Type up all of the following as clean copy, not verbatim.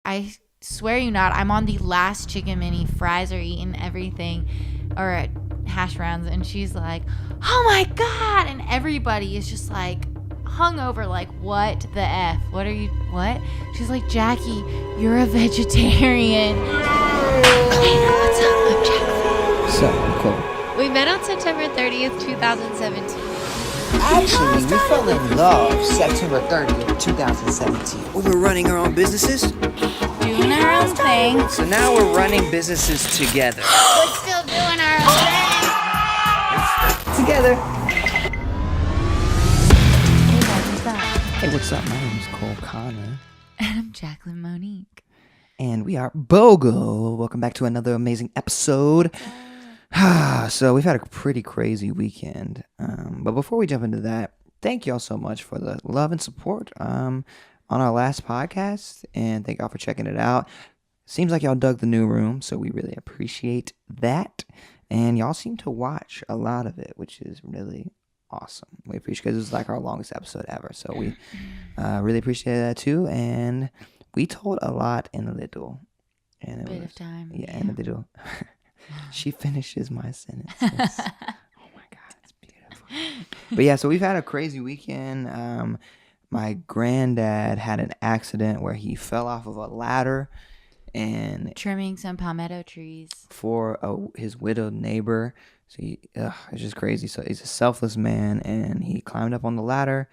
I swear you not, I'm on the last chicken mini. Fries are eaten, everything, or hash browns. And she's like, oh my God. And everybody is just like hungover, like, what the F? What? She's like, Jackie, you're a vegetarian. What's up? I'm Jacqueline. What's up, Nicole? We met on September 30th, 2017. Actually, we fell in love September 30th, 2017. Well, we're running our own businesses. Doing our own thing. So now we're running businesses together. But still doing our own thing. Together. Hey guys, what's up? Hey, what's up? My name is Cole Connor. And I'm Jacqueline Monique. And we are BOWGO. Welcome back to another amazing episode. So we've had a pretty crazy weekend. But before we jump into that, thank y'all so much for the love and support on our last podcast. And thank y'all for checking it out. Seems like y'all dug the new room, so we really appreciate that. And y'all seem to watch a lot of it, which is really awesome. We appreciate it because it was like our longest episode ever. So we really appreciate that too. And we told a lot in a little. And Bit of time. Yeah, in a little. She finishes my sentences. Oh my God, it's beautiful. But yeah, so we've had a crazy weekend. My granddad had an accident where he fell off of a ladder and Trimming some palmetto trees. for his widowed neighbor. So it's just crazy. So he's a selfless man, and he climbed up on the ladder,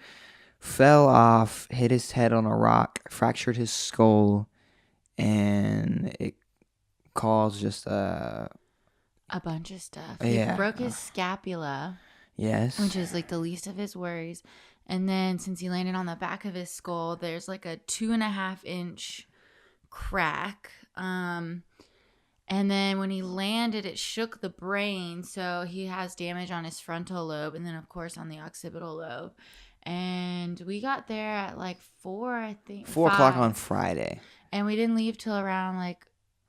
fell off, hit his head on a rock, fractured his skull, and it caused just A bunch of stuff. He Yeah. broke his scapula, yes. which is like the least of his worries. And then since he landed on the back of his skull, there's like a 2.5-inch crack. And then when he landed, it shook the brain. So he has damage on his frontal lobe and then, of course, on the occipital lobe. And we got there at like 4, I think. 4 o'clock 5. on Friday. And we didn't leave till around like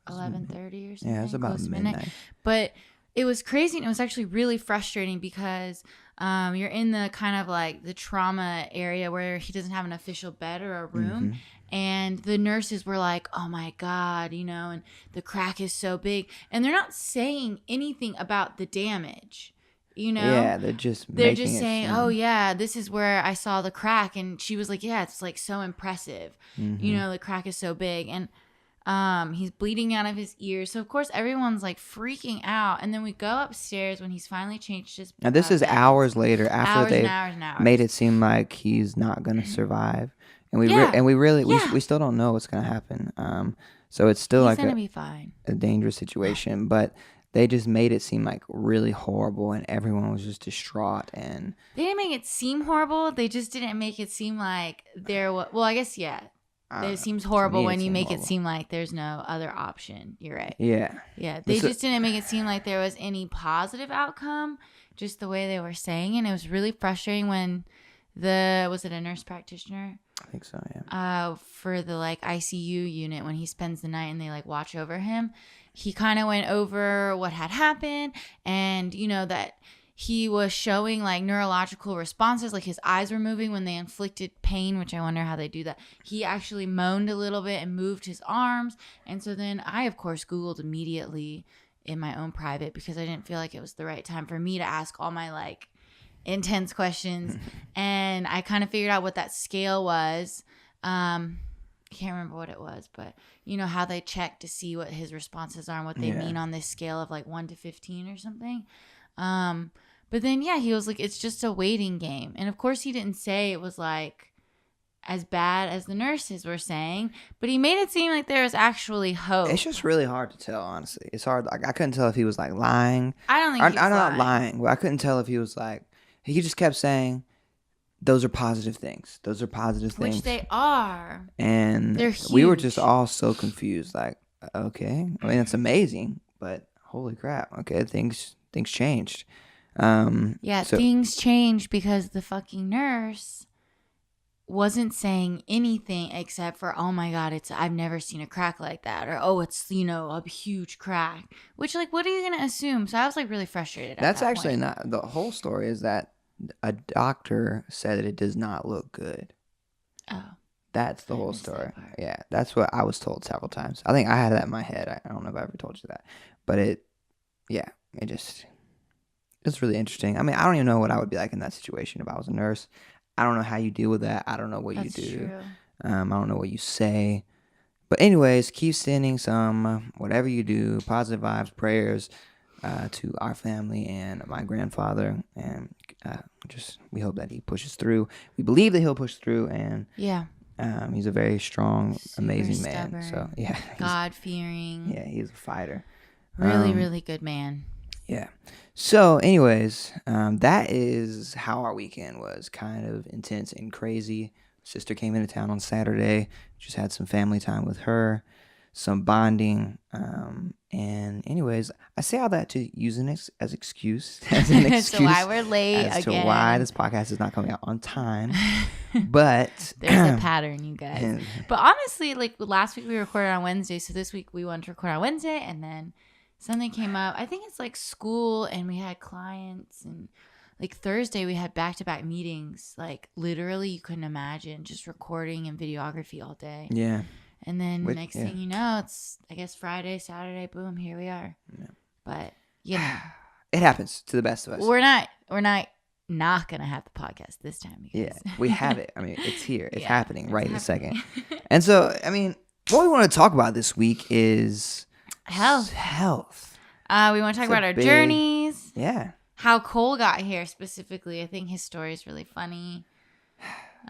11:30 or something. Yeah, it was about close to midnight. But it was crazy, and it was actually really frustrating because you're in the kind of like the trauma area where he doesn't have an official bed or a room. And the nurses were like, oh my God, and the crack is so big. And they're not saying anything about the damage, Yeah, they're just saying, oh yeah, this is where I saw the crack. And she was like, yeah, it's like so impressive. The crack is so big. And he's bleeding out of his ears. So of course everyone's like freaking out. And then we go upstairs when he's finally changed his Now this is bed. hours later after Hours they and hours and hours. made it seem like he's not gonna survive, and we Yeah. we still don't know what's gonna happen. So it's still He's like gonna be fine. a dangerous situation, but they just made it seem like really horrible, and everyone was just distraught. And They didn't make it seem horrible. They just didn't make it seem like there was. Well, I guess yeah. It seems horrible when you make it seem like there's no other option. You're right. Yeah. Yeah. They just didn't make it seem like there was any positive outcome, just the way they were saying it. And it was really frustrating when was it a nurse practitioner? I think so, yeah. For the like ICU unit, when he spends the night and they like watch over him, he kind of went over what had happened and, that he was showing like neurological responses, like his eyes were moving when they inflicted pain, which I wonder how they do that. He actually moaned a little bit and moved his arms. And so then I, of course, Googled immediately in my own private because I didn't feel like it was the right time for me to ask all my like intense questions. And I kind of figured out what that scale was. I can't remember what it was, but how they check to see what his responses are and what they mean on this scale of like 1 to 15 or something. But then, yeah, he was like, it's just a waiting game. And of course, he didn't say it was like as bad as the nurses were saying, but he made it seem like there was actually hope. It's just really hard to tell, honestly. It's hard. Like I couldn't tell if he was like lying. I don't think he was I'm not lying, but I couldn't tell if he was like. He just kept saying, "Those are positive things. Those are positive things." Which they are. And they're we were huge. just all so confused. Like, okay, I mean, it's amazing, but holy crap! Okay, things changed. Things changed because the fucking nurse wasn't saying anything except for, oh my God, I've never seen a crack like that. Or, oh, it's, a huge crack. Which, like, what are you going to assume? So I was, like, really frustrated. That's that actually point. not, the whole story is that a doctor said that it does not look good. Oh. That's the I whole missed that story. part. Yeah, that's what I was told several times. I think I had that in my head. I don't know if I ever told you that, but it it's really interesting. I mean, I don't even know what I would be like in that situation if I was a nurse. I don't know how you deal with that. I don't know what That's you do. true. I don't know what you say. But anyways, keep sending some whatever you do, positive vibes, prayers to our family and my grandfather, and just we hope that he pushes through. We believe that he'll push through, and Yeah. he's a very strong, Super amazing man. stubborn. So yeah, God fearing. yeah, he's a fighter. Really, really good man. Yeah. So, anyways, that is how our weekend was. Kind of intense and crazy. Sister came into town on Saturday. Just had some family time with her, some bonding. And anyways, I say all that to use as excuse, as an excuse So why we're late as again. to why this podcast is not coming out on time. But there's a pattern, you guys. But honestly, like last week we recorded on Wednesday, so this week we wanted to record on Wednesday, and then something came up. I think it's like school, and we had clients, and like Thursday we had back-to-back meetings. Like literally, you couldn't imagine just recording and videography all day. Yeah. And then next thing you know, it's I guess Friday, Saturday, boom, here we are. Yeah. But you know, it happens to the best of us. We're not gonna have the podcast this time. Yeah, we have it. I mean, it's here. It's happening right in a second. And so, I mean, what we want to talk about this week is health. We want to talk about our journeys. Yeah. How Cole got here specifically. I think his story is really funny.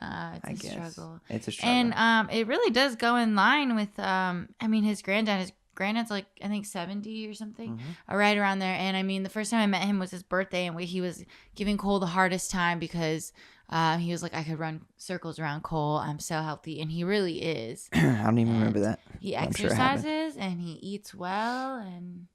It's a struggle. It's a struggle. And it really does go in line with I mean his granddad's like I think 70 or something, right around there. And I mean the first time I met him was his birthday, and he was giving Cole the hardest time because he was like, I could run circles around Cole. I'm so healthy, and he really is. I don't even remember that. He exercises and he eats well and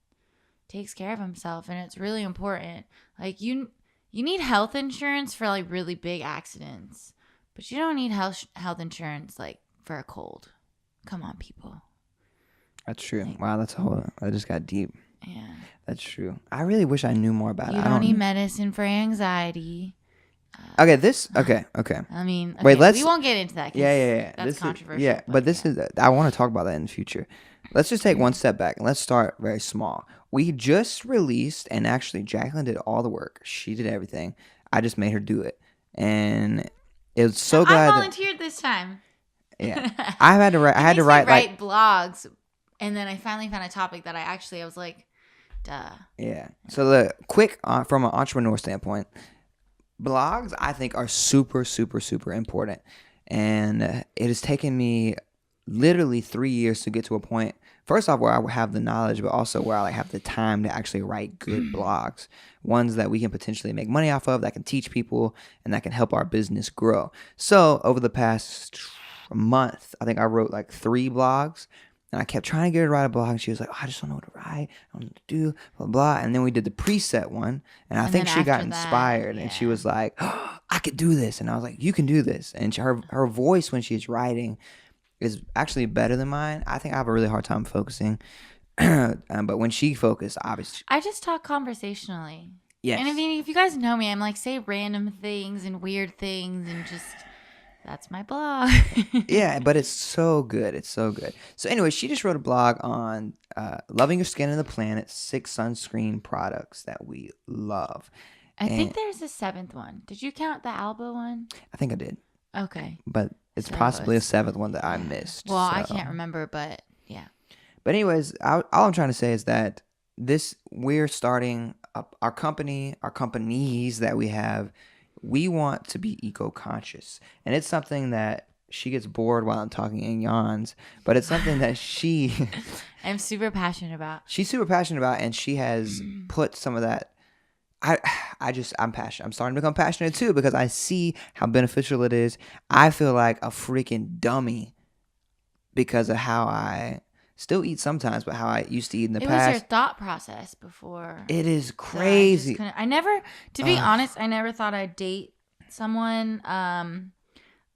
takes care of himself, and it's really important. Like you need health insurance for like really big accidents. But you don't need health insurance like for a cold. Come on, people. That's true. Wow, that just got deep. Yeah. That's true. I really wish I knew more about it. You don't need medicine for anxiety. Okay. I mean, wait. We won't get into that. Yeah. That's controversial. But this is. I want to talk about that in the future. Let's just take one step back and let's start very small. We just released, and actually, Jacqueline did all the work. She did everything. I just made her do it, and it was so glad. I volunteered this time. Yeah, I had to write. I had to write blogs, and then I finally found a topic that I was like, duh. Yeah. So the quick from an entrepreneur standpoint, blogs I think are super, super, super important, and it has taken me literally 3 years to get to a point. First off, where I have the knowledge, but also where I have the time to actually write good blogs, ones that we can potentially make money off of, that can teach people, and that can help our business grow. So over the past month, I think I wrote like 3 blogs, and I kept trying to get her to write a blog, and she was like, I just don't know what to write, I don't know what to do, blah, blah. And then we did the preset one, and I think she got inspired, and she was like, I could do this. And I was like, you can do this. And her voice when she's writing is actually better than mine. I think I have a really hard time focusing. But when she focused, obviously. I just talk conversationally. Yes. And if you guys know me, I'm like, say random things and weird things and just, that's my blog. Yeah, but it's so good. It's so good. So anyway, she just wrote a blog on loving your skin and the planet, 6 sunscreen products that we love. I think there's a 7th one. Did you count the Alba one? I think I did. Okay. But it's possibly a 7th one that I missed. Well, I can't remember, but yeah. But anyways, all I'm trying to say is that we're starting up our companies that we have. We want to be eco-conscious. And it's something that she gets bored while I'm talking and yawns. But it's something that I'm super passionate about. She's super passionate about, and she has put some of that. I'm passionate. I'm starting to become passionate too, because I see how beneficial it is. I feel like a freaking dummy because of how I still eat sometimes, but how I used to eat in the past. It was your thought process before. It is crazy. So I never, to be honest, I never thought I'd date someone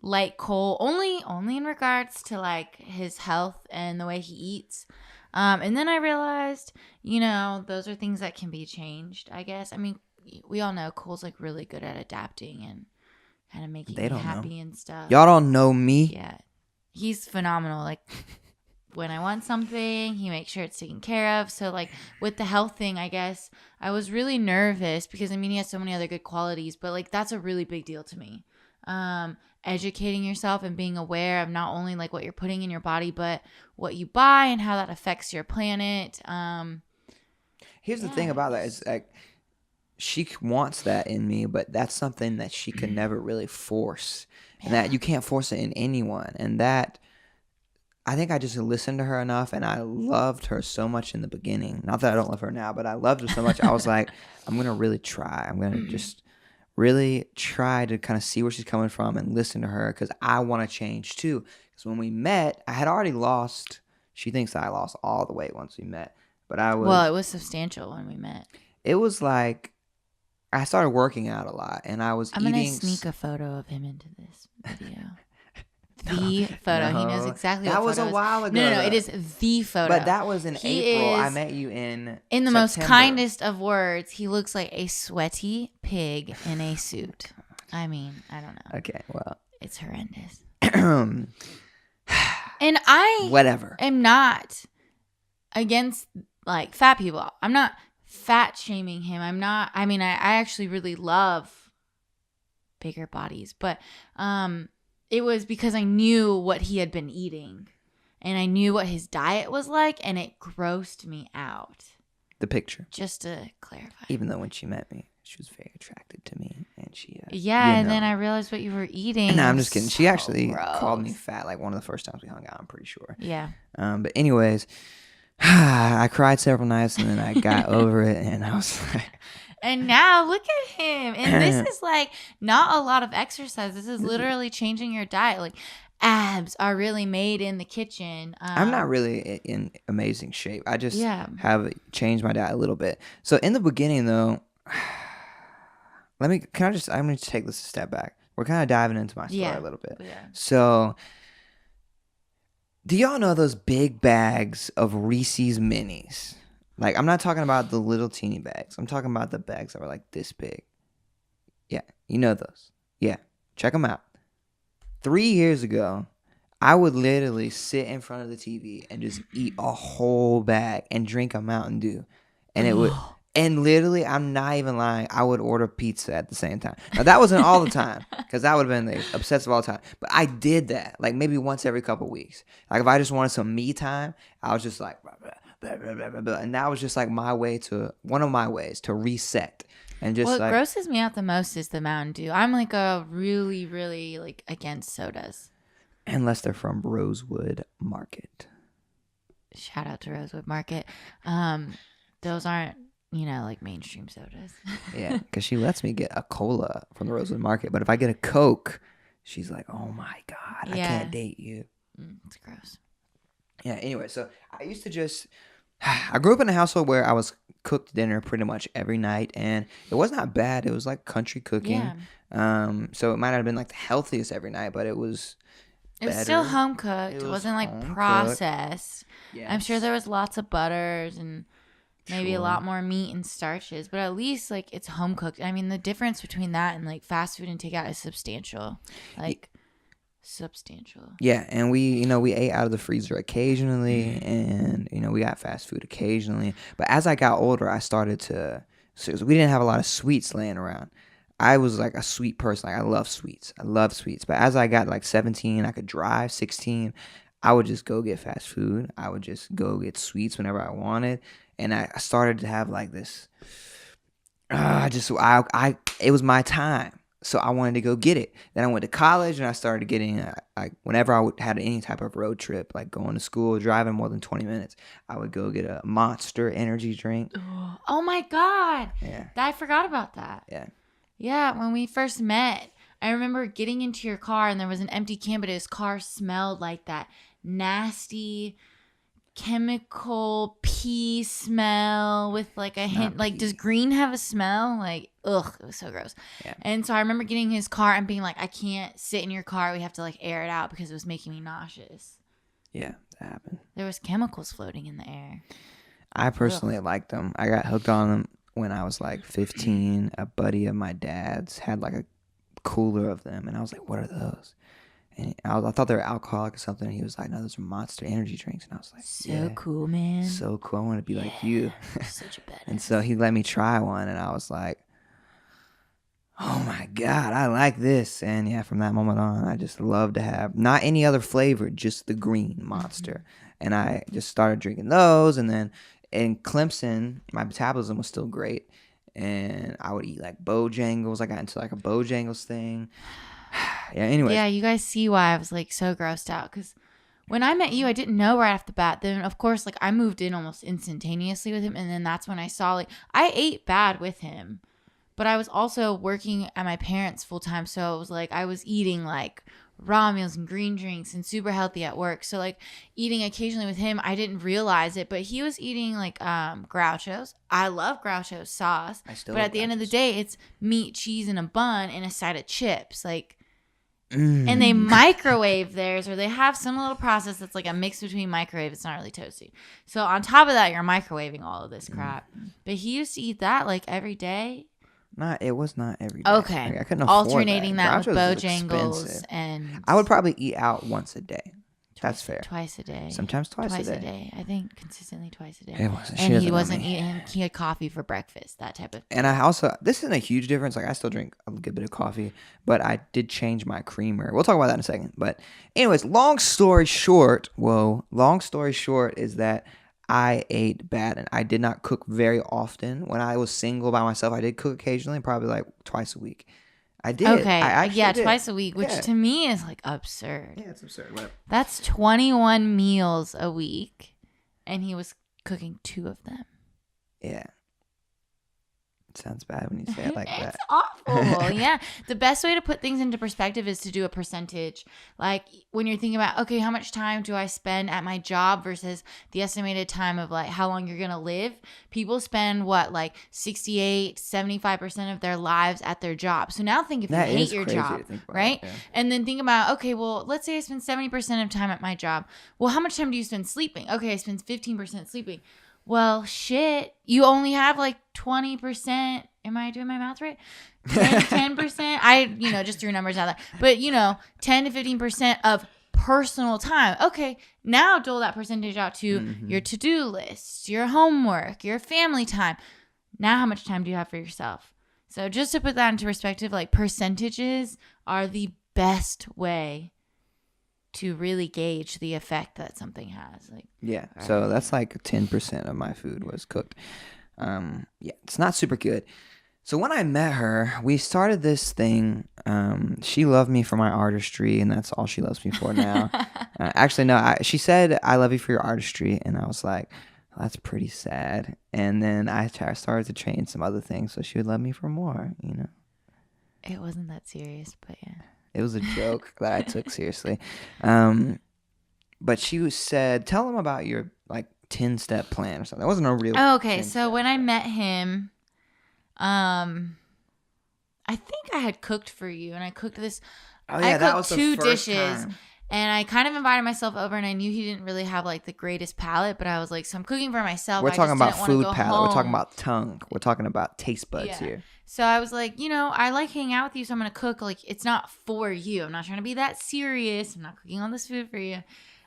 like Cole, only in regards to like his health and the way he eats. And then I realized, those are things that can be changed, I guess. I mean, we all know Cole's like really good at adapting and kind of making me happy and stuff. Y'all don't know me. Yeah. he's phenomenal. Like when I want something, he makes sure it's taken care of. So like with the health thing, I guess I was really nervous because I mean he has so many other good qualities, but like that's a really big deal to me. Educating yourself and being aware of not only like what you're putting in your body, but what you buy and how that affects your planet. Here's the thing about that is like she wants that in me, but that's something that she can never really force, and that you can't force it in anyone. And that I think I just listened to her enough, and I loved her so much in the beginning. Not that I don't love her now, but I loved her so much. I was like, I'm gonna really try. I'm gonna just really try to kind of see where she's coming from and listen to her because I want to change too. Because when we met, I had already lost. She thinks I lost all the weight once we met, but I was. Well, it was substantial when we met. It was like I started working out a lot, and I was I'm eating. gonna sneak a photo of him into this video. The photo. No. He knows exactly That what was photo a is. while ago. No, it is the photo. But that was in He April. I is- met you in In the most September. kindest of words, he looks like a sweaty pig in a suit. I mean, I don't know. Okay, well. It's horrendous. And I Whatever. am not against like fat people. I'm not fat shaming him. I'm not. I mean, I actually really love bigger bodies, but it was because I knew what he had been eating, and I knew what his diet was like, and it grossed me out. The picture. Just to clarify. Even though when she met me, she was very attracted to me, and she. Yeah, you and know. then I realized what you were eating. No, I'm It just was kidding. She so actually called me gross. fat like one of the first times we hung out, I'm pretty sure. Yeah. But anyways, I cried several nights, and then I got over it, and I was like. And now look at him. And this is like not a lot of exercise. This is literally changing your diet. Like abs are really made in the kitchen. I'm not really in amazing shape. I just Yeah. have changed my diet a little bit. So in the beginning, though, I'm going to take this a step back. We're kind of diving into my story a little bit. Yeah. So do y'all know those big bags of Reese's Minis? Like, I'm not talking about the little teeny bags. I'm talking about the bags that were like this big. Yeah, you know those. Yeah, check them out. 3 years ago, I would literally sit in front of the TV and just eat a whole bag and drink a Mountain Dew. And it would, and literally, I'm not even lying, I would order pizza at the same time. Now, that wasn't all the time, because that would have been like, obsessive all the time. But I did that, like maybe once every couple weeks. Like if I just wanted some me time, I was just like, blah, blah, blah, blah, blah, blah. And that was just like one of my ways to reset. And just What like, grosses me out the most is the Mountain Dew. I'm like a really, really like against sodas. unless they're from Rosewood Market. Shout out to Rosewood Market. Those aren't, like mainstream sodas. Yeah, because she lets me get a cola from the Rosewood Market. But if I get a Coke, she's like, oh my God, I Yeah. can't date you. It's gross. Yeah, anyway, so I used to I grew up in a household where I was cooked dinner pretty much every night, and it was not bad. It was like country cooking. Yeah. So it might not have been like the healthiest every night, but it was It was still better. home cooked. It It was wasn't like home-cooked. processed. Yes. I'm sure there was lots of butters and maybe a Sure. lot more meat and starches, but at least like it's home cooked. I mean, the difference between that and like fast food and takeout is substantial. Like substantial. Yeah, and we ate out of the freezer occasionally, and we got fast food occasionally. But as I got older, I started to. So we didn't have a lot of sweets laying around. I was like a sweet person. Like I love sweets. But as I got like 17, I could drive. 16, I would just go get fast food. I would just go get sweets whenever I wanted, and I started to have like this. It was my time. So I wanted to go get it. Then I went to college, and I started getting, whenever I had any type of road trip, like going to school, driving more than 20 minutes, I would go get a Monster energy drink. Oh my God. Yeah. I forgot about that. Yeah. Yeah, when we first met, I remember getting into your car and there was an empty can, but his car smelled like that nasty chemical pee smell with like a hint. Like, does green have a smell? Like, ugh, it was so gross. Yeah. And so I remember getting his car and being like, I can't sit in your car. We have to like air it out because it was making me nauseous. Yeah, that happened. There was chemicals floating in the air. I personally liked them. I got hooked on them when I was like 15. A buddy of my dad's had like a cooler of them, and I was like, what are those? And I thought they were alcoholic or something. And he was like, no, those are Monster energy drinks. And I was like, So cool, man. So cool. I want to be like you. Such a badass. And so he let me try one. And I was like, oh my God, I like this. And yeah, from that moment on, I just love to have not any other flavor, just the green Monster. And I just started drinking those. And then in Clemson, my metabolism was still great. And I would eat like Bojangles. I got into like a Bojangles thing. Yeah, anyways. Yeah, you guys see why I was like so grossed out. Because when I met you, I didn't know right off the bat. Then, of course, like I moved in almost instantaneously with him. And then that's when I saw like I ate bad with him. But I was also working at my parents' full time. So it was like I was eating like raw meals and green drinks and super healthy at work. So like eating occasionally with him, I didn't realize it. But he was eating like Groucho's. I love Groucho's sauce. But at the end of the day, it's meat, cheese, and a bun and a side of chips. Like, and they microwave theirs, or they have some little process that's like a mix between microwave. It's not really toasty. So on top of that, you're microwaving all of this crap. But he used to eat that like every day. It was not every day. Okay. Like, I couldn't afford alternating that with Groucho's was Bojangles expensive. and I would probably eat out once a day. That's fair. Twice a day. Sometimes twice a day. I think consistently twice a day. It wasn't. And he wasn't eating. He had coffee for breakfast. That type of. And I also, this isn't a huge difference. Like I still drink a good bit of coffee, but I did change my creamer. We'll talk about that in a second. But anyways, long story short is that I ate bad and I did not cook very often. When I was single by myself, I did cook occasionally, probably like twice a week. I did. Okay. I did. Twice a week, which to me is like absurd. Yeah, it's absurd. Whatever. That's 21 meals a week, and he was cooking 2 of them. Yeah. It sounds bad when you say it like that. It's awful. Yeah. The best way to put things into perspective is to do a percentage. Like when you're thinking about, okay, how much time do I spend at my job versus the estimated time of like how long you're going to live? People spend like 68, 75% of their lives at their job. So now think if you hate your job, right? Yeah. And then think about, okay, well, let's say I spend 70% of time at my job. Well, how much time do you spend sleeping? Okay, I spend 15% sleeping. Well, shit, you only have like 20%. Am I doing my math right? 10%. I, just threw numbers out there. But, 10 to 15% of personal time. Okay, now dole that percentage out to your to-do list, your homework, your family time. Now how much time do you have for yourself? So just to put that into perspective, like percentages are the best way to really gauge the effect that something has. So that's like 10% of my food was cooked. It's not super good. So when I met her, we started this thing. She loved me for my artistry, and that's all she loves me for now. Actually, no, she said, I love you for your artistry, and I was like, well, that's pretty sad. And then I started to change some other things so she would love me for more, It wasn't that serious, but yeah. It was a joke that I took seriously. But she said, tell them about your 10-step plan or something. It wasn't a real. Oh, okay. So when I met him, I think I had cooked for you, and I cooked this. Oh yeah, that was the 2 first dishes. time. And I kind of invited myself over, and I knew he didn't really have the greatest palate, but I was like, so I'm cooking for myself. We're talking about food palate. We're talking about tongue. We're talking about taste buds here. So I was like, I like hanging out with you, so I'm going to cook. It's not for you. I'm not trying to be that serious. I'm not cooking all this food for you.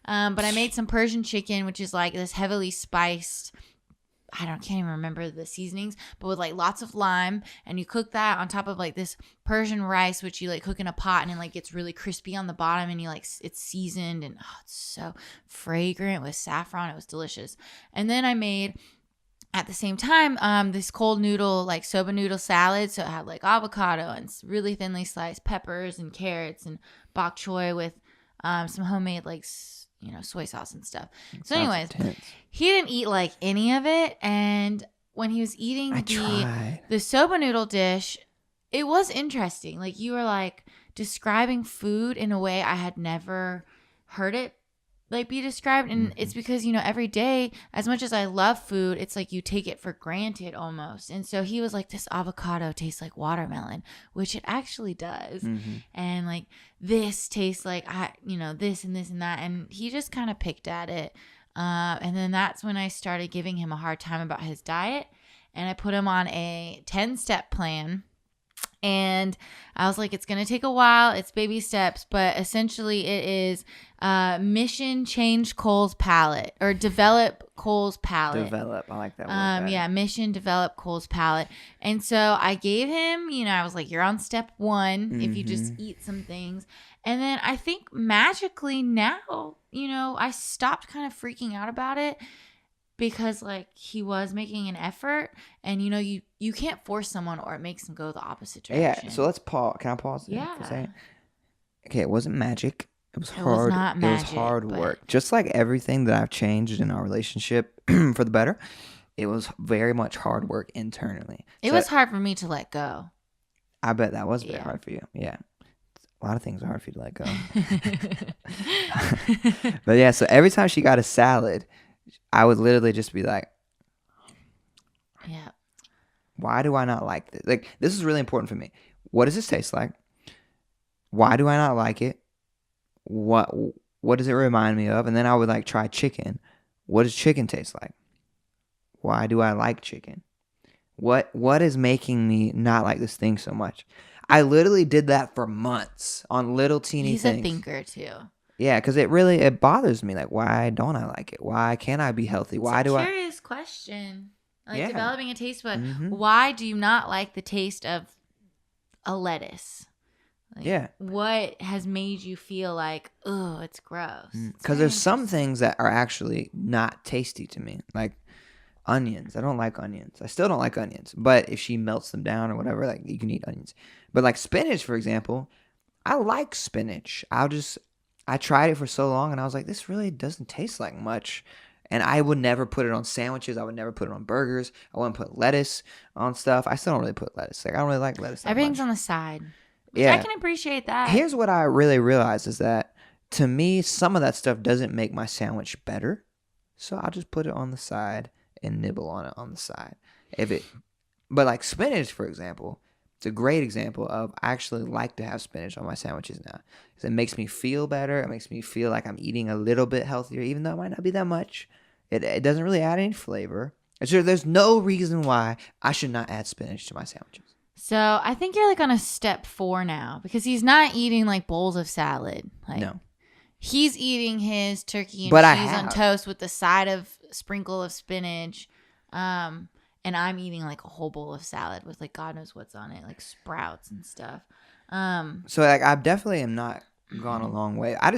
But I made some Persian chicken, which is like this heavily spiced, can't even remember the seasonings, but with lots of lime, and you cook that on top of this Persian rice, which you cook in a pot, and it gets really crispy on the bottom, and you it's seasoned, and it's so fragrant with saffron. It was delicious. And then I made, at the same time, this cold noodle, soba noodle salad. So it had avocado and really thinly sliced peppers and carrots and bok choy with some homemade soy sauce and stuff. So anyways, he didn't eat any of it. And when he was eating the soba noodle dish, it was interesting. You were describing food in a way I had never heard it be described. And it's because, every day, as much as I love food, it's you take it for granted almost. And so he was like, this avocado tastes like watermelon, which it actually does. And this tastes like, this and this and that. And he just kind of picked at it. And then that's when I started giving him a hard time about his diet. And I put him on a 10-step plan. And I was like, it's going to take a while. It's baby steps. But essentially it is mission change Cole's palate, or develop Cole's palate. Develop. I like that word. Yeah, mission develop Cole's palate. And so I gave him, I was like, you're on step 1 if you just eat some things. And then I think magically now, I stopped kind of freaking out about it, because like he was making an effort, and you can't force someone, or it makes them go the opposite direction. Yeah, so let's pause. Can I pause? Yeah. For a second? Okay, it wasn't magic. It was hard. Was not magic, it was hard work. Just like everything that I've changed in our relationship for the better, it was very much hard work internally. It was hard for me to let go. I bet that was very hard for you. Yeah. A lot of things are hard for you to let go. But yeah, so every time she got a salad, I would literally just be like, yeah, why do I not like this? Like, this is really important for me. What does this taste like? Why do I not like it? What does it remind me of? And then I would like try chicken. What does chicken taste like? Why do I like chicken? What is making me not like this thing so much? I literally did that for months on little teeny things. He's a thinker too. Yeah, because it bothers me. Like, why don't I like it? Why can't I be healthy? Why do I? It's a curious question. Like developing a taste bud. Mm-hmm. Why do you not like the taste of a lettuce? Like, what has made you feel like, oh, it's gross? Because there's some things that are actually not tasty to me. Like onions. I don't like onions. I still don't like onions. But if she melts them down or whatever, like you can eat onions. But like spinach, for example, I like spinach. I tried it for so long and I was like, this really doesn't taste like much. And I would never put it on sandwiches. I would never put it on burgers. I wouldn't put lettuce on stuff. I still don't really put lettuce. Like, I don't really like lettuce that Everything's much. on the side. Yeah. I can appreciate that. Here's what I really realized is that, to me, some of that stuff doesn't make my sandwich better. So I'll just put it on the side and nibble on it on the side. But like spinach, for example, it's a great example of I actually like to have spinach on my sandwiches now. Because it makes me feel better. It makes me feel like I'm eating a little bit healthier, even though it might not be that much. It doesn't really add any flavor. There's no reason why I should not add spinach to my sandwiches. So I think you're like on a step 4 now, because he's not eating like bowls of salad. Like, no. He's eating his turkey and cheese on toast with the side of sprinkle of spinach. And I'm eating like a whole bowl of salad with like God knows what's on it, like sprouts and stuff. So like I definitely am not gone a long way. I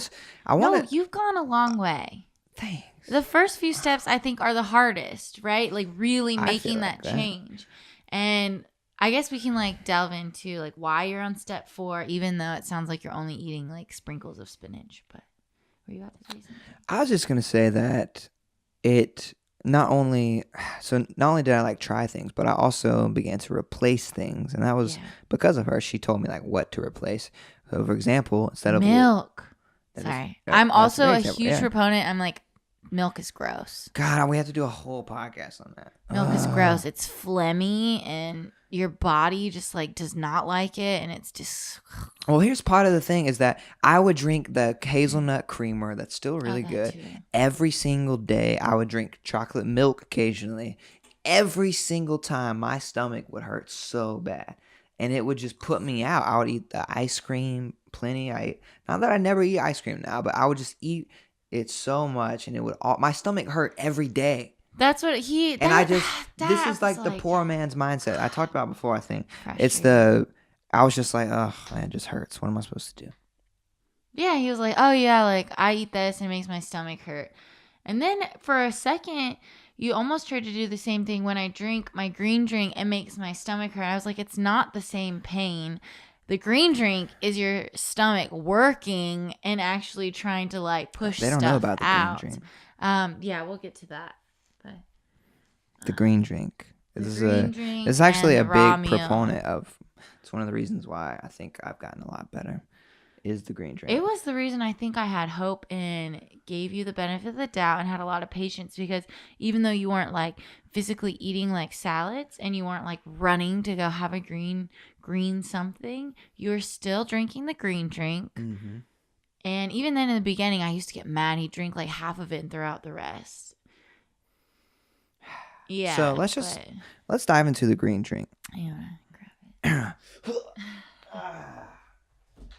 want to. No, you've gone a long way. Thanks. The first few steps I think are the hardest, right? Like really making that change. And I guess we can like delve into like why you're on step 4, even though it sounds like you're only eating like sprinkles of spinach. But were you about to say something? I was just gonna say that not only did I like try things, but I also began to replace things, and that was because of her. She told me like what to replace. So, for example, instead of milk. I'm also a huge proponent. I'm like, milk is gross. God, we have to do a whole podcast on that. Milk is gross. It's phlegmy, and your body just like does not like it, and it's just. Well, here's part of the thing is that I would drink the hazelnut creamer that's still really good every single day. I would drink chocolate milk occasionally. Every single time my stomach would hurt so bad, and it would just put me out. I would eat the ice cream plenty. Not that I never eat ice cream now, but I would just eat it so much, and my stomach hurt every day. That's what this is like the poor man's mindset I talked about before. I think I was just like, oh man, it just hurts. What am I supposed to do? Yeah, he was like, oh yeah, like I eat this and it makes my stomach hurt. And then for a second, you almost tried to do the same thing when I drink my green drink. It makes my stomach hurt. I was like, it's not the same pain. The green drink is your stomach working and actually trying to like push stuff out. They don't know about the green drink. Yeah, we'll get to that. But the green drink. This is actually a big proponent of. It's one of the reasons why I think I've gotten a lot better. Is the green drink. It was the reason I think I had hope and gave you the benefit of the doubt and had a lot of patience, because even though you weren't like physically eating like salads and you weren't like running to go have a green something, you were still drinking the green drink. Mm-hmm. And even then in the beginning, I used to get mad. He'd drink like half of it and throw out the rest. Yeah. So let's dive into the green drink. You wanna grab it?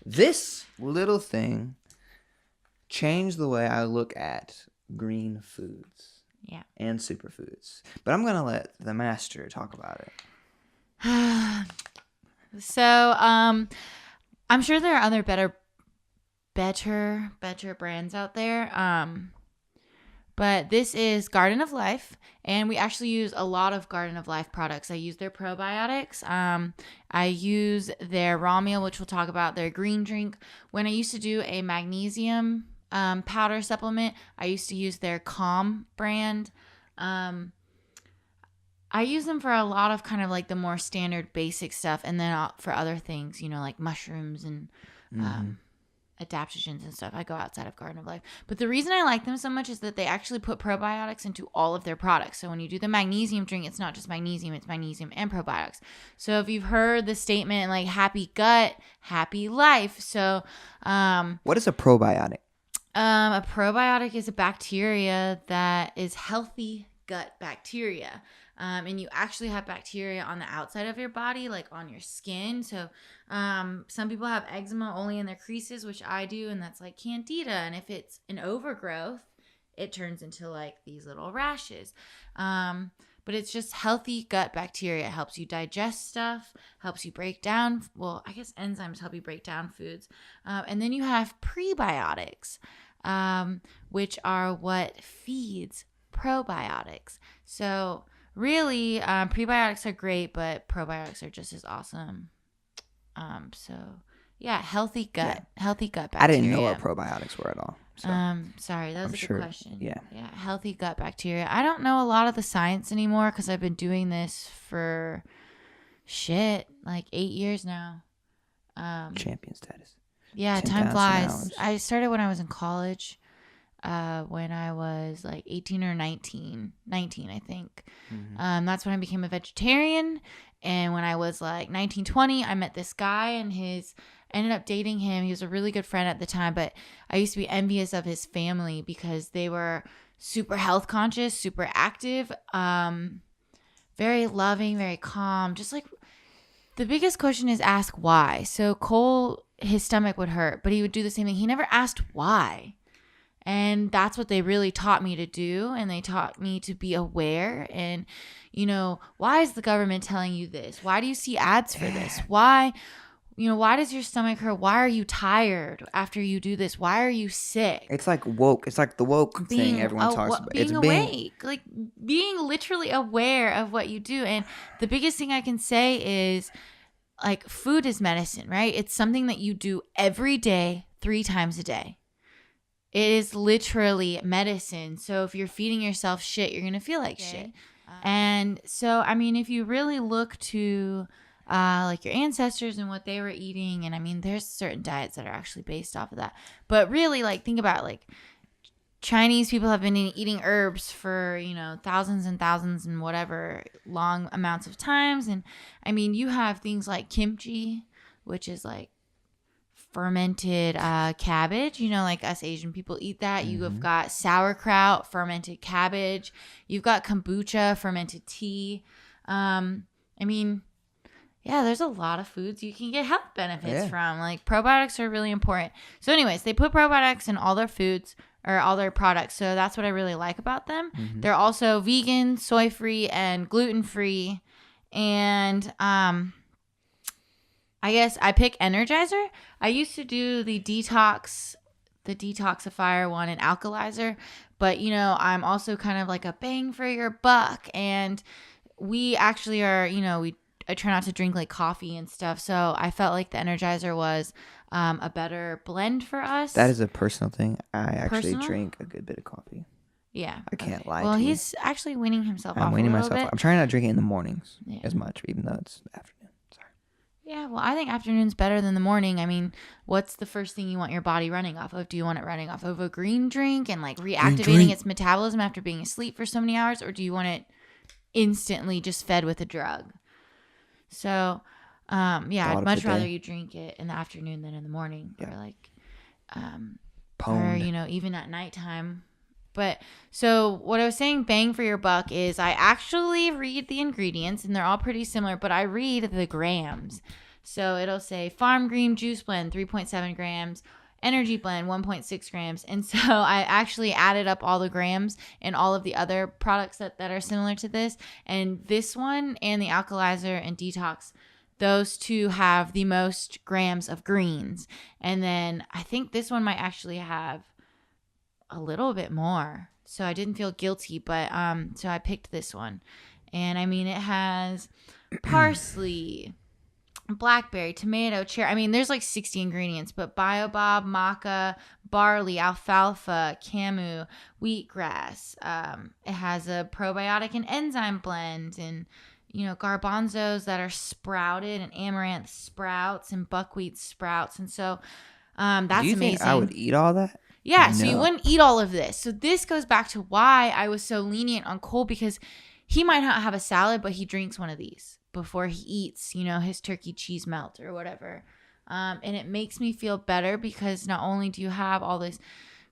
This little thing changed the way I look at green foods Yeah. and superfoods. But I'm gonna let the master talk about it. So, I'm sure there are other better brands out there. But this is Garden of Life, and we actually use a lot of Garden of Life products. I use their probiotics. I use their raw meal, which we'll talk about, their green drink. When I used to do a magnesium powder supplement, I used to use their Calm brand. I use them for a lot of kind of like the more standard basic stuff, and then for other things, like mushrooms and adaptogens and stuff, I go outside of Garden of Life. But the reason I like them so much is that they actually put probiotics into all of their products. So when you do the magnesium drink, it's not just magnesium, it's magnesium and probiotics. So if you've heard the statement like happy gut, happy life. So What is a probiotic? a probiotic is a bacteria that is healthy gut bacteria. And you actually have bacteria on the outside of your body, like on your skin. So some people have eczema only in their creases, which I do, and that's like candida. And if it's an overgrowth, it turns into like these little rashes. But it's just healthy gut bacteria. It helps you digest stuff, helps you break down. Well, I guess enzymes help you break down foods. And then you have prebiotics, which are what feeds probiotics. So really, prebiotics are great, but probiotics are just as awesome. So yeah, healthy gut bacteria. I didn't know what probiotics were at all. So. Sorry, that was a good question. Yeah, healthy gut bacteria. I don't know a lot of the science anymore because I've been doing this for like 8 years now. Champion status. Yeah, 10,000 time flies. hours. I started when I was in college. When I was like 18 or 19, I think. That's when I became a vegetarian. And when I was like 19, 20, I met this guy and ended up dating him. He was a really good friend at the time, but I used to be envious of his family because they were super health conscious, super active, very loving, very calm. Just like the biggest question is ask why. So Cole, his stomach would hurt, but he would do the same thing. He never asked why. And that's what they really taught me to do. And they taught me to be aware. And, why is the government telling you this? Why do you see ads for this? Why does your stomach hurt? Why are you tired after you do this? Why are you sick? It's like woke. It's like the woke thing everyone talks about. Being awake. Like being literally aware of what you do. And the biggest thing I can say is like food is medicine, right? It's something that you do every day, 3 times a day. It is literally medicine. So if you're feeding yourself shit, you're going to feel like shit. And so, I mean, if you really look to like your ancestors and what they were eating, and I mean, there's certain diets that are actually based off of that. But really, like, think about like Chinese people have been eating herbs for, thousands and thousands and whatever long amounts of times. And I mean, you have things like kimchi, which is like fermented cabbage, like us Asian people eat that. You have got sauerkraut, fermented cabbage. You've got kombucha, fermented tea. I mean, yeah, there's a lot of foods you can get health benefits from. Like probiotics are really important. So anyways, they put probiotics in all their foods or all their products. So that's what I really like about them. They're also vegan, soy-free, and gluten-free. And I guess I pick Energizer. I used to do the detoxifier one and alkalizer, but I'm also kind of like a bang for your buck. And we actually are, I try not to drink like coffee and stuff. So I felt like the Energizer was a better blend for us. That is a personal thing. I actually drink a good bit of coffee. Yeah. I can't lie Well, to you. he's actually weaning himself off. I'm weaning myself off. I'm trying not to drink it in the mornings as much, even though it's afternoon. Sorry. Yeah, well, I think afternoon's better than the morning. I mean, what's the first thing you want your body running off of? Do you want it running off of a green drink and like reactivating its metabolism after being asleep for so many hours? Or do you want it instantly just fed with a drug? So, I'd much rather you drink it in the afternoon than in the morning. Or like, or, even at nighttime But so what I was saying, bang for your buck, is I actually read the ingredients and they're all pretty similar, but I read the grams. So it'll say farm green juice blend, 3.7 grams, energy blend, 1.6 grams. And so I actually added up all the grams and all of the other products that are similar to this. And this one and the Alkalizer and Detox, those two have the most grams of greens. And then I think this one might actually have a little bit more. So I didn't feel guilty, but so I picked this one. And I mean, it has parsley, blackberry, tomato, cherry. I mean, there's like 60 ingredients, but baobab, maca, barley, alfalfa, camu, wheatgrass. It has a probiotic and enzyme blend, and garbanzos that are sprouted, and amaranth sprouts, and buckwheat sprouts. And so that's Do you amazing. think I would eat all that? Yeah, so you No. wouldn't eat all of this. So this goes back to why I was so lenient on Cole, because he might not have a salad, but he drinks one of these before he eats, his turkey cheese melt or whatever. And it makes me feel better because not only do you have all this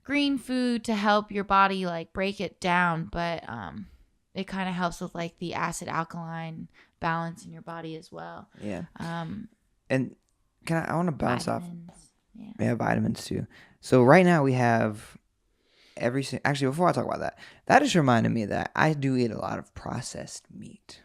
green food to help your body like break it down, but it kind of helps with like the acid alkaline balance in your body as well. Yeah. And I want to bounce Vitamins. off. Yeah. We have vitamins too. So right now we have actually, before I talk about that, that just reminded me that I do eat a lot of processed meat.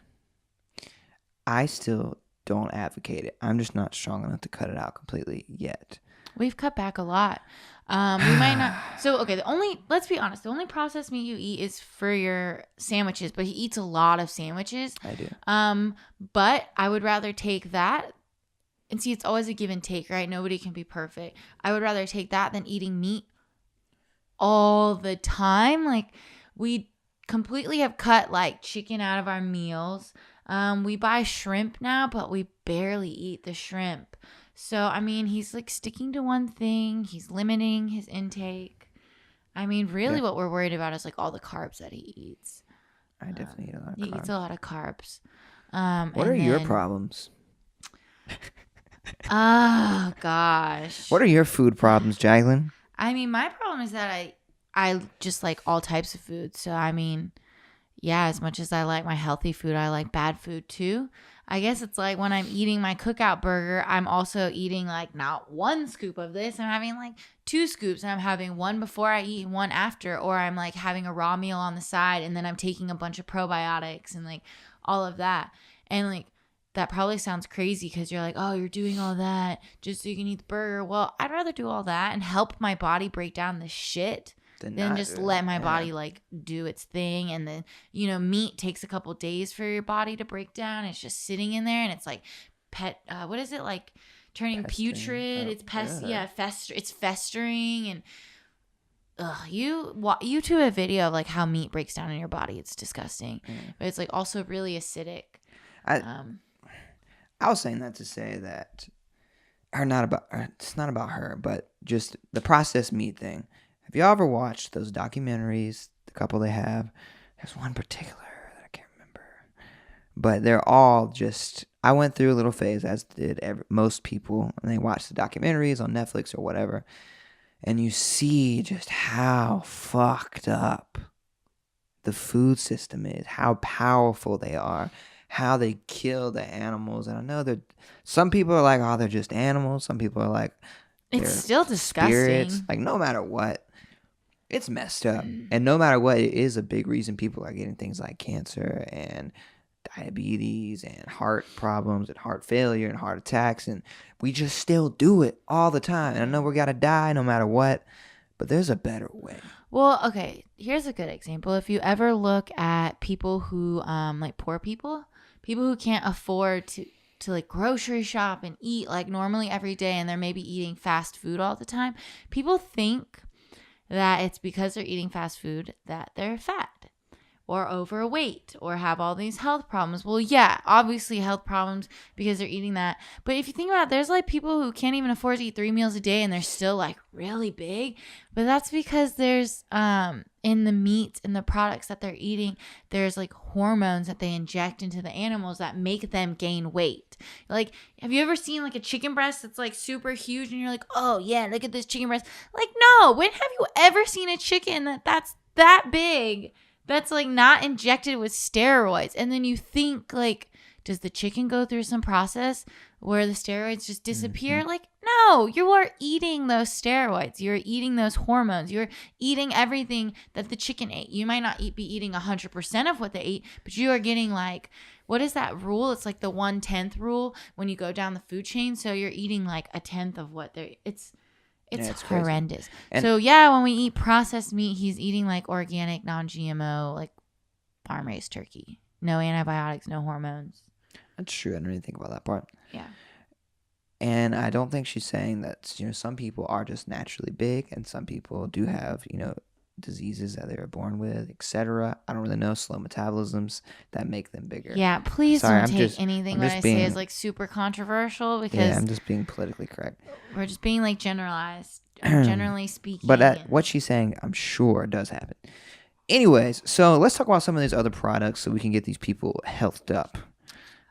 I still don't advocate it. I'm just not strong enough to cut it out completely yet. We've cut back a lot. We might not. So, okay, let's be honest, the only processed meat you eat is for your sandwiches, but he eats a lot of sandwiches. I do. But I would rather take that. And see, it's always a give and take, right? Nobody can be perfect. I would rather take that than eating meat all the time. Like, we completely have cut like chicken out of our meals. We buy shrimp now, but we barely eat the shrimp. So, I mean, he's like sticking to one thing. He's limiting his intake. I mean, really what we're worried about is like all the carbs that he eats. I definitely eat a lot of He carbs. eats a lot of carbs. What are your problems? Oh, gosh. What are your food problems, Jacqueline? I mean, my problem is that I just like all types of food. So, I mean, yeah, as much as I like my healthy food, I like bad food too. I guess it's like when I'm eating my cookout burger, I'm also eating like not one scoop of this. I'm having like 2 scoops, and I'm having one before I eat and one after. Or I'm like having a raw meal on the side, and then I'm taking a bunch of probiotics and like all of that. And like, that probably sounds crazy because you're like, oh, you're doing all that just so you can eat the burger. Well, I'd rather do all that and help my body break down the shit than just let my body like do its thing. And then, meat takes a couple days for your body to break down. It's just sitting in there, and it's like what is it, like turning Festering. putrid? It's Yeah. it's festering. And you to a video of like how meat breaks down in your body. It's disgusting. But it's like also really acidic. I was saying that to say that, it's not about her, but just the processed meat thing. Have you ever watched those documentaries, the couple they have? There's one particular that I can't remember. But they're all just, I went through a little phase, as did most people, and they watch the documentaries on Netflix or whatever, and you see just how fucked up the food system is, how powerful they are, how they kill the animals. And I know some people are like, oh, they're just animals. Some people are like, It's still disgusting. spirits. Like, no matter what, it's messed up. And no matter what, it is a big reason people are getting things like cancer and diabetes and heart problems and heart failure and heart attacks. And we just still do it all the time. And I know we're going to die no matter what, but there's a better way. Well, okay, here's a good example. If you ever look at people who, like poor people who can't afford to like grocery shop and eat like normally every day, and they're maybe eating fast food all the time, people think that it's because they're eating fast food that they're fat or overweight or have all these health problems. Well, yeah, obviously health problems because they're eating that. But if you think about it, there's like people who can't even afford to eat 3 meals a day and they're still like really big. But that's because there's in the meat and the products that they're eating, there's like hormones that they inject into the animals that make them gain weight. Like, have you ever seen like a chicken breast that's like super huge and you're like, oh yeah, look at this chicken breast? Like, no, when have you ever seen a chicken that's that big that's like not injected with steroids. And then you think like, does the chicken go through some process where the steroids just disappear? Mm-hmm. Like, no, you are eating those steroids. You're eating those hormones. You're eating everything that the chicken ate. You might not be eating 100% of what they ate, but you are getting like, what is that rule? It's like the 1/10 rule when you go down the food chain. So you're eating like 1/10 of what they're, it's crazy. horrendous. And So yeah, when we eat processed meat, he's eating like organic, non-GMO, like farm-raised turkey. No antibiotics, no hormones. that's true. I didn't really think about that part. Yeah. And I don't think she's saying that, some people are just naturally big and some people do have, diseases that they were born with, etc. I don't really know, slow metabolisms that make them bigger. Yeah, please Sorry, don't I'm take just- anything I'm when just I being- say is like super controversial because Yeah, I'm just being politically correct. we're just being like generalized, generally speaking. But and- what she's saying, I'm sure does happen. Anyways, so let's talk about some of these other products so we can get these people healthed up.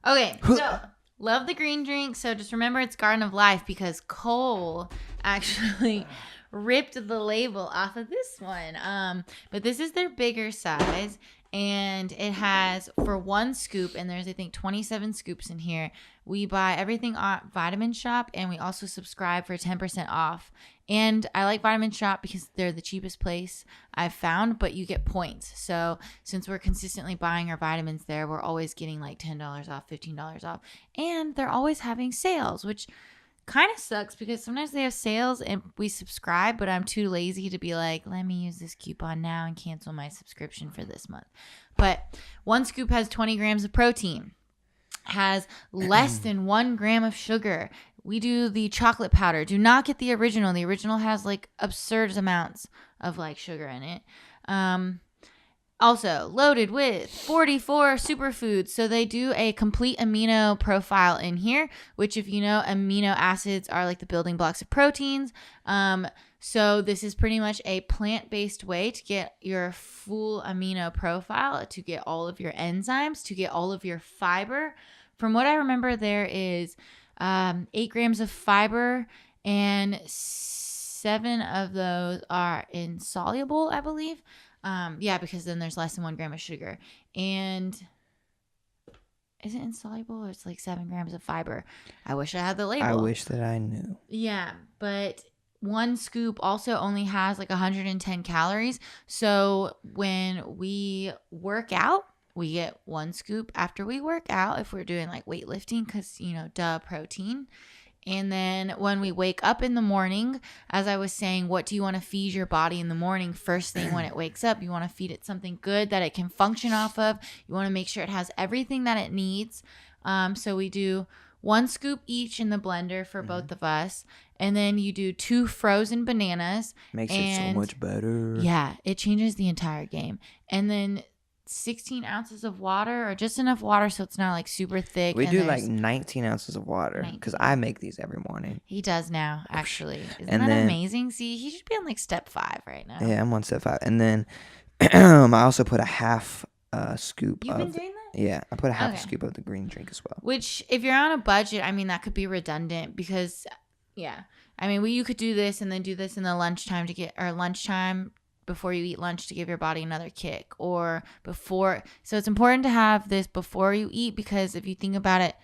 Okay, so love the green drink. So just remember it's Garden of Life because Cole actually ripped the label off of this one. But this is their bigger size and it has for one scoop, and there's I think 27 scoops in here. We buy everything at Vitamin Shop and we also subscribe for 10% off. And I like Vitamin Shop because they're the cheapest place I've found, but you get points. So since we're consistently buying our vitamins there, we're always getting like $10 off, $15 off. And they're always having sales, which kind of sucks because sometimes they have sales and we subscribe, but I'm too lazy to be like, let me use this coupon now and cancel my subscription for this month. But one scoop has 20 grams of protein, has less than 1 gram of sugar. We do the chocolate powder. Do not get the original. The original has like absurd amounts of like sugar in it. Also loaded with 44 superfoods. So they do a complete amino profile in here, which if you know, amino acids are like the building blocks of proteins. So this is pretty much a plant-based way to get your full amino profile, to get all of your enzymes, to get all of your fiber. From what I remember, there is 8 grams of fiber and 7 of those are insoluble, I believe. Yeah, because then there's less than 1 gram of sugar. And is it insoluble or it's like 7 grams of fiber? I wish I had the label. I wish that I knew. Yeah, but one scoop also only has like 110 calories. So when we work out, we get 1 scoop after we work out if we're doing like weightlifting because, protein. And then when we wake up in the morning, as I was saying, what do you want to feed your body in the morning? First thing when it wakes up, you want to feed it something good that it can function off of. You want to make sure it has everything that it needs. So we do 1 scoop each in the blender for both of us. And then you do 2 frozen bananas. Makes it so much better. Yeah, it changes the entire game. And then 16 ounces of water, or just enough water so it's not like super thick. We and do like 19 ounces of water 19. because I make these every morning. He does now, actually. Isn't And that then- amazing? See, he should be on like step 5 right now. Yeah, I'm on step 5. And then I also put a half scoop You've of... been doing that? Yeah, I put a half Okay. scoop of the green drink as well. Which, if you're on a budget, I mean, that could be redundant because, yeah. I mean, you could do this and then do this in the lunchtime lunchtime before you eat lunch to give your body another kick, or before. So it's important to have this before you eat because if you think about it,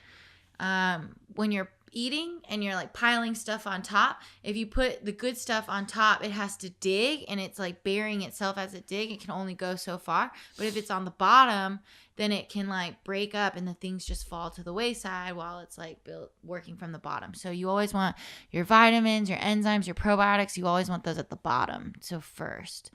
when you're eating and you're like piling stuff on top, if you put the good stuff on top, it has to dig and it's like burying itself as it dig. It can only go so far. But if it's on the bottom, then it can like break up and the things just fall to the wayside while it's like working from the bottom. So you always want your vitamins, your enzymes, your probiotics. You always want those at the bottom. So first.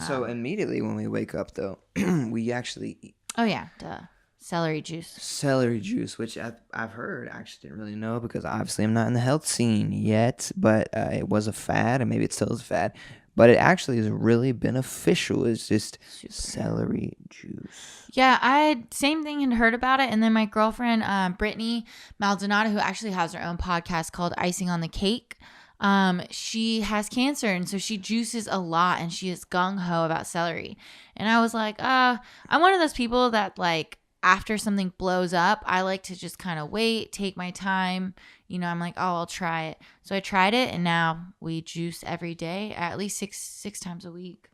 So immediately when we wake up, though, we actually eat Oh yeah, duh. Celery juice. celery juice, which I've heard. I actually didn't really know because obviously I'm not in the health scene yet, but it was a fad, and maybe it still is a fad. But it actually is really beneficial. It's just celery juice. Yeah, same thing and heard about it. And then my girlfriend, Brittany Maldonado, who actually has her own podcast called Icing on the Cake, she has cancer. And so she juices a lot and she is gung-ho about celery. And I was like, I'm one of those people that like, after something blows up, I like to just kind of wait, take my time. I'm like, oh, I'll try it. So I tried it, and now we juice every day, at least six times a week.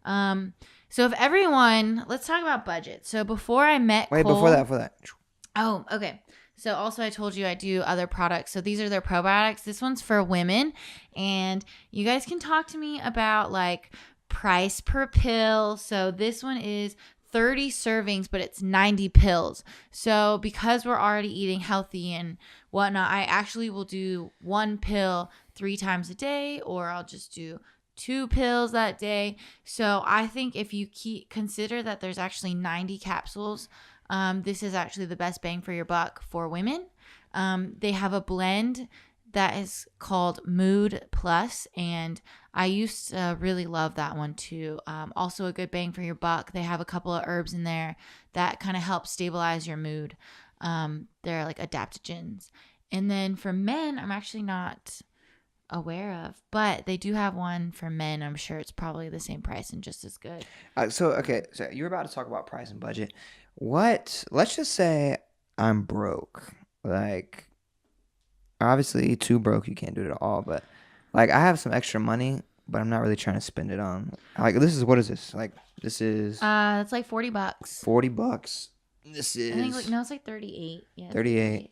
So if everyone, let's talk about budget. So before I met Wait, Cole, before that. Oh, okay. So also I told you I do other products. So these are their probiotics. This one's for women. And you guys can talk to me about like price per pill. So this one is 30 servings, but it's 90 pills. So because we're already eating healthy and whatnot, I actually will do one pill 3 times a day, or I'll just do 2 pills that day. So I think if you consider that there's actually 90 capsules, this is actually the best bang for your buck for women. They have a blend that is called Mood Plus, and I used to really love that one too. Also a good bang for your buck. They have a couple of herbs in there that kind of help stabilize your mood. They're like adaptogens. And then for men, I'm actually not aware of, but they do have one for men. I'm sure it's probably the same price and just as good. So you were about to talk about price and budget. Let's just say I'm broke. Like, obviously, too broke, you can't do it at all. But like, I have some extra money, but I'm not really trying to spend it on. Like, what is this? Like, this is It's like $40. $40. This is I think it's like 38. Yeah, 38.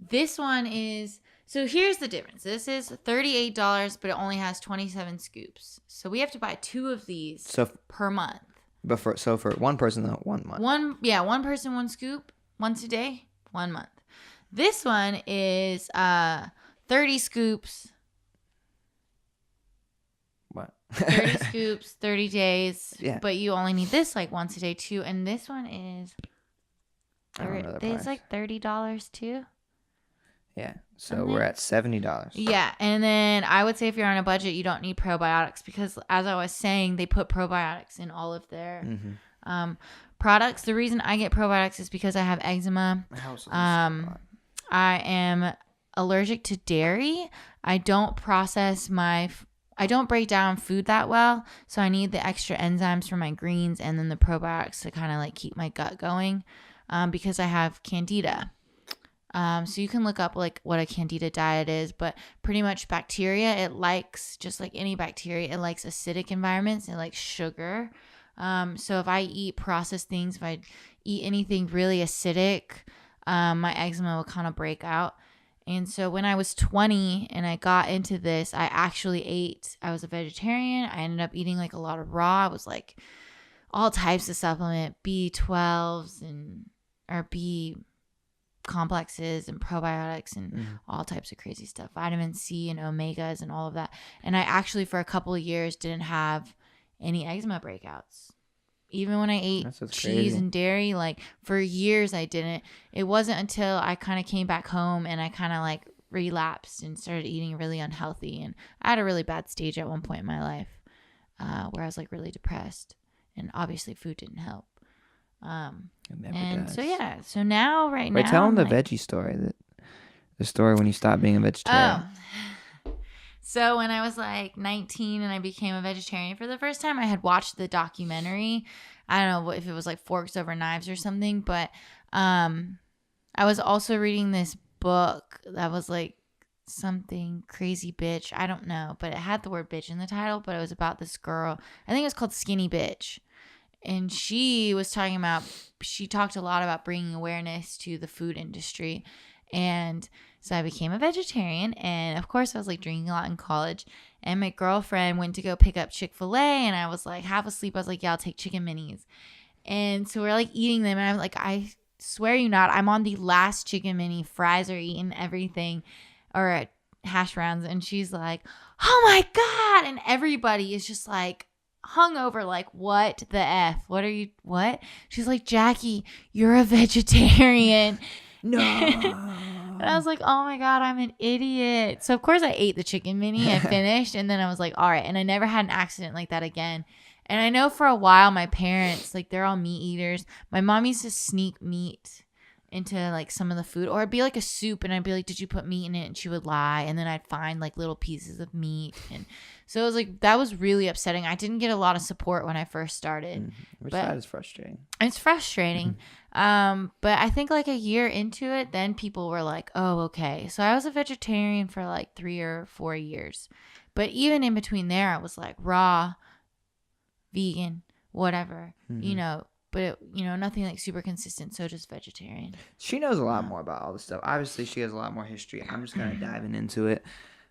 This one is, so here's the difference. This is $38, but it only has 27 scoops. So we have to buy 2 of these per month. But for one person though, 1 month. One person, 1 scoop, once a day, 1 month. This one is 30 scoops. What? 30 scoops, 30 days. Yeah. But you only need this like once a day too. And this one is, I don't know the it's price. like $30 too. Yeah. So we're at $70. Yeah. And then I would say if you're on a budget, you don't need probiotics because, as I was saying, they put probiotics in all of their products. The reason I get probiotics is because I have eczema. I am allergic to dairy. I don't break down food that well. So I need the extra enzymes for my greens and then the probiotics to kind of like keep my gut going because I have candida. So you can look up like what a candida diet is, but pretty much bacteria, it likes, just like any bacteria, it likes acidic environments. It likes sugar. So if I eat processed things, if I eat anything really acidic, my eczema will kind of break out. And so when I was 20 and I got into this, I was a vegetarian. I ended up eating like a lot of raw. It was like all types of supplement, B12s or B complexes and probiotics and all types of crazy stuff, vitamin C and omegas and all of that. And I actually for a couple of years didn't have any eczema breakouts. Even when I ate cheese and dairy, like for years I didn't. It wasn't until I kind of came back home and I kind of like relapsed and started eating really unhealthy. And I had a really bad stage at one point in my life where I was like really depressed, and obviously food didn't help. Does. So now now. Wait, tell them the veggie story. The story when you stopped being a vegetarian. Oh. So when I was like 19 and I became a vegetarian for the first time, I had watched the documentary. I don't know if it was like Forks Over Knives or something, but I was also reading this book that was like something crazy bitch. I don't know, but it had the word bitch in the title, but it was about this girl. I think it was called Skinny Bitch. And she talked a lot about bringing awareness to the food industry. And so I became a vegetarian. And of course, I was like drinking a lot in college. And my girlfriend went to go pick up Chick-fil-A. And I was like half asleep. I was like, yeah, I'll take chicken minis. And so we're like eating them. And I'm like, I swear you not, I'm on the last chicken mini. Fries are eating everything, or hash browns. And she's like, oh my God. And everybody is just like, hungover, like, what the F? What? She's like, Jackie, you're a vegetarian. No. And I was like, oh my God, I'm an idiot. So of course I ate the chicken mini. I finished, and then I was like, all right. And I never had an accident like that again. And I know for a while my parents, like, they're all meat eaters. My mom used to sneak meat into like some of the food, or it'd be like a soup and I'd be like, did you put meat in it? And she would lie, and then I'd find like little pieces of meat. And so it was like, that was really upsetting. I didn't get a lot of support when I first started. Which that is frustrating. It's frustrating. But I think like a year into it, then people were like, oh, okay. So I was a vegetarian for like 3 or 4 years, but even in between there, I was like raw vegan, whatever, but nothing like super consistent. So just vegetarian. She knows a lot more about all this stuff. Obviously, she has a lot more history. I'm just kind of diving into it.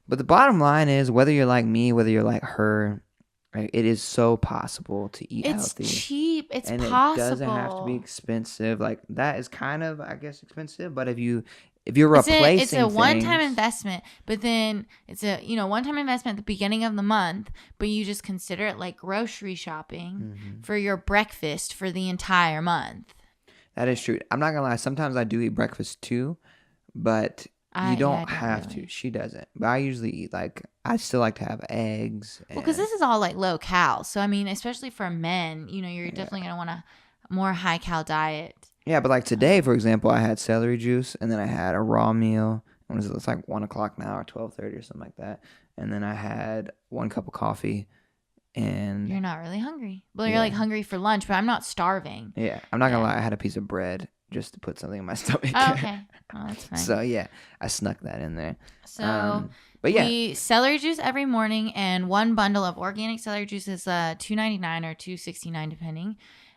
But the bottom line is, whether you're like me, whether you're like her, right, it is so possible to eat healthy. It's cheap. It's and possible. It doesn't have to be expensive. Like, that is kind of, I guess, expensive. But if you're replacing it's a one-time things, investment, but then it's a one-time investment at the beginning of the month, but you just consider it like grocery shopping for your breakfast for the entire month. That is true. I'm not gonna lie, sometimes I do eat breakfast too, but you don't have really. to. She doesn't. But I usually eat, like, I still like to have eggs. Well, because this is all like low cal, so I mean, especially for men, you're definitely gonna want a more high cal diet. Yeah, but like today, for example, I had celery juice, and then I had a raw meal. What is it? It's like 1 o'clock now, or 12:30 or something like that. And then I had 1 cup of coffee, and you're not really hungry. Well, you're like hungry for lunch, but I'm not starving. Yeah, I'm not gonna lie. I had a piece of bread just to put something in my stomach. Oh, okay, that's fine. So yeah, I snuck that in there. So, but yeah, we celery juice every morning, and one bundle of organic celery juice is $2.99 or $2.69 depending.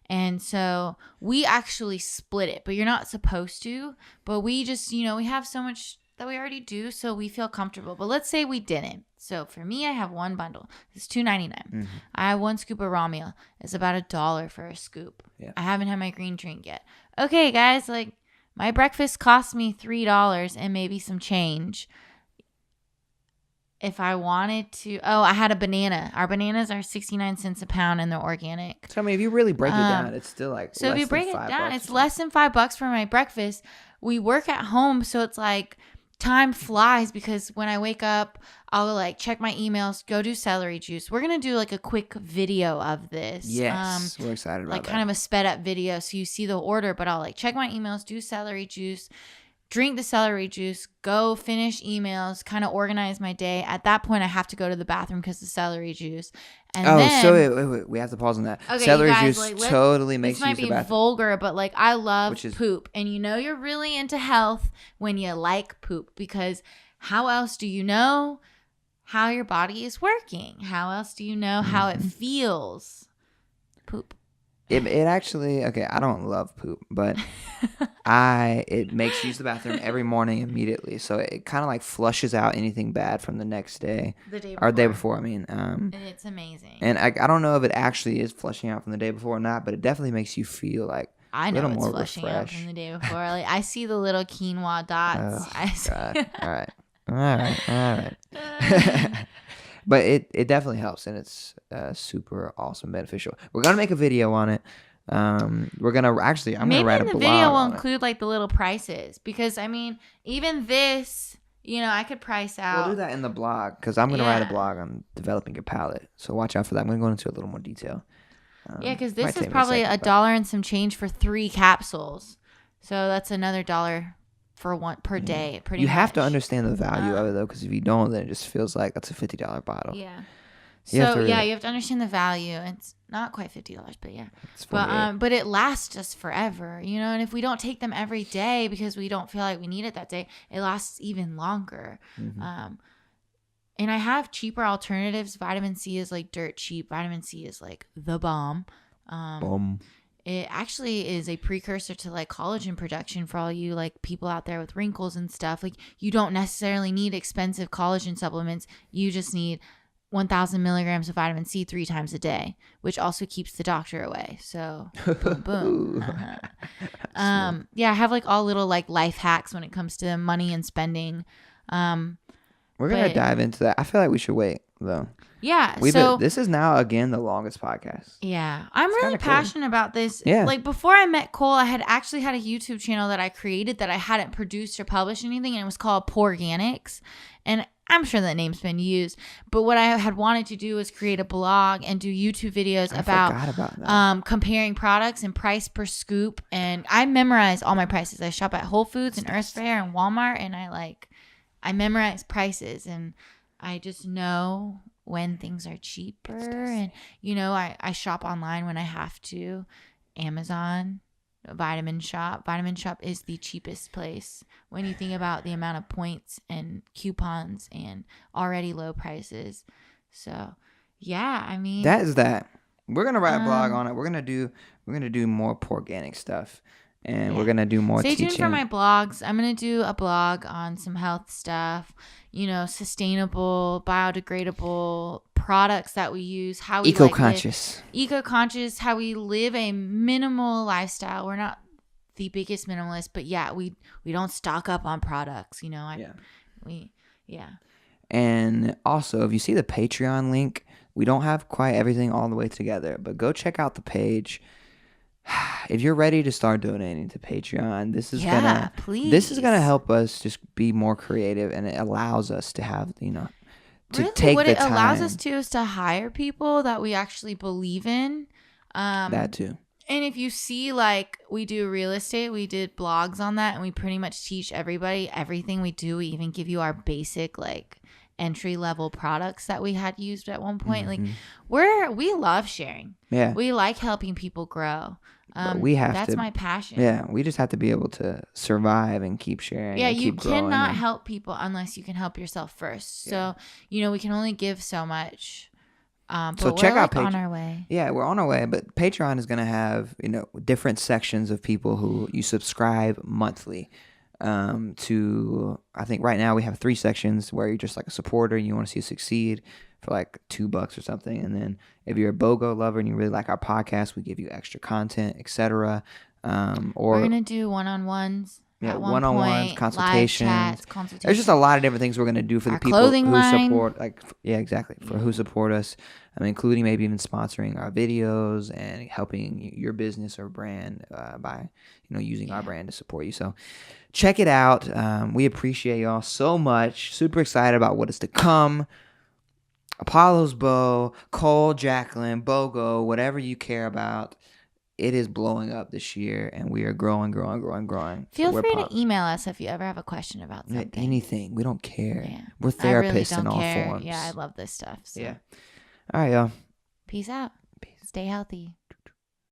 And so we actually split it, but you're not supposed to. But we just, we have so much that we already do, so we feel comfortable. But let's say we didn't. So for me, I have one bundle. It's $2.99. I have 1 scoop of raw meal. It's about $1 for a scoop. Yeah. I haven't had my green drink yet. Okay, guys, like my breakfast cost me $3 and maybe some change. If I wanted to, I had a banana. Our bananas are 69 cents a pound, and they're organic. So I mean, if you really break it down, it's still like so. If you break it down, it's less than $5 for my breakfast. We work at home, so it's like time flies because when I wake up, I'll like check my emails, go do celery juice. We're gonna do like a quick video of this. Yes, we're excited about like that. kind of a sped up video, so you see the order. But I'll like check my emails, do celery juice. Drink the celery juice, go finish emails, kind of organize my day. At that point, I have to go to the bathroom because of the celery juice. And wait, we have to pause on that. Okay, Celery guys, juice totally makes you use the This might be bathroom. vulgar, but like I love poop. And you're really into health when you like poop, because how else do you know how your body is working? How else do you know how it feels? Poop. It actually, okay, I don't love poop, but it makes you use the bathroom every morning immediately. So it kind of like flushes out anything bad from the next day. The day before. Or day before, I mean. And it's amazing. And I don't know if it actually is flushing out from the day before or not, but it definitely makes you feel like I know a little it's more flushing refreshed. out from the day before. Like I see the little quinoa dots. God. All right. But it definitely helps, and it's super awesome, beneficial. We're gonna make a video on it. We're gonna I'm gonna write a blog. Maybe the video will include like the little prices, because I mean, even this, I could price out. We'll do that in the blog, because I'm gonna write a blog on developing your palate. So watch out for that. I'm gonna go into a little more detail. Because this is probably $1 and some change for 3 capsules, so that's another $1 for one per day. Pretty you much. have to understand the value of it though, because if you don't, then it just feels like that's a $50 bottle. Yeah. You have to you have to understand the value. It's not quite $50, but yeah. It's But it lasts us forever, and if we don't take them every day because we don't feel like we need it that day, it lasts even longer. And I have cheaper alternatives. Vitamin C is like dirt cheap. Vitamin C is like the bomb. It actually is a precursor to like collagen production for all you like people out there with wrinkles and stuff. Like you don't necessarily need expensive collagen supplements. You just need 1,000 milligrams of vitamin C 3 times a day, which also keeps the doctor away. So boom, boom. I have like all little like life hacks when it comes to money and spending. We're gonna dive into that. I feel like we should wait though. Yeah. This is now again the longest podcast. Yeah. I'm really passionate about this. Yeah. Like before I met Cole, I had actually had a YouTube channel that I created that I hadn't produced or published anything, and it was called Porganics. And I'm sure that name's been used. But what I had wanted to do was create a blog and do YouTube videos about comparing products and price per scoop. And I memorize all my prices. I shop at Whole Foods and Earth Fare and Walmart, and I memorize prices, and I just know when things are cheaper. And I shop online when I have to. Amazon, Vitamin Shop is the cheapest place when you think about the amount of points and coupons and already low prices. So yeah, I mean, that is that. We're gonna write a blog on it. We're gonna do more organic stuff, and we're gonna do more Stay teaching. tuned for my blogs. I'm gonna do a blog on some health stuff, sustainable, biodegradable products that we use, how we eco-conscious, how we live a minimal lifestyle. We're not the biggest minimalist, but we don't stock up on products. And also, if you see the Patreon link, we don't have quite everything all the way together, but go check out the page. If you're ready to start donating to Patreon, this is gonna help us just be more creative, and it allows us to have take what the it time. allows us to is to hire people that we actually believe in. That too. And if you see, we do real estate, we did blogs on that, and we pretty much teach everybody everything we do. We even give you our basic entry level products that we had used at one point. We love sharing. Yeah, we like helping people grow. But that's my passion. Yeah, we just have to be able to survive and keep sharing. Yeah, and you keep cannot help people unless you can help yourself first. So we can only give so much. But so check out on our way. Yeah, we're on our way. But Patreon is going to have different sections of people who you subscribe monthly. To I think right now we have 3 sections where you're just like a supporter and you want to see us succeed for $2 or something. And then if you're a BOWGO lover and you really like our podcast, we give you extra content, etc. Or we're gonna do one-on-ones. Yeah, one-on-ones, consultations. Live chats, There's just a lot of different things we're gonna do for the people who support. Exactly, for who support us. Including maybe even sponsoring our videos and helping your business or brand by using our brand to support you. So check it out. We appreciate y'all so much. Super excited about what is to come. Apollo's Bow, Cole, Jacqueline, BOWGO, whatever you care about. It is blowing up this year, and we are growing. Feel free to email us if you ever have a question about something. Anything. We don't care. Yeah. We're therapists in all forms. forms. Yeah, I love this stuff. So. Yeah. All right, y'all. Peace out. Stay healthy.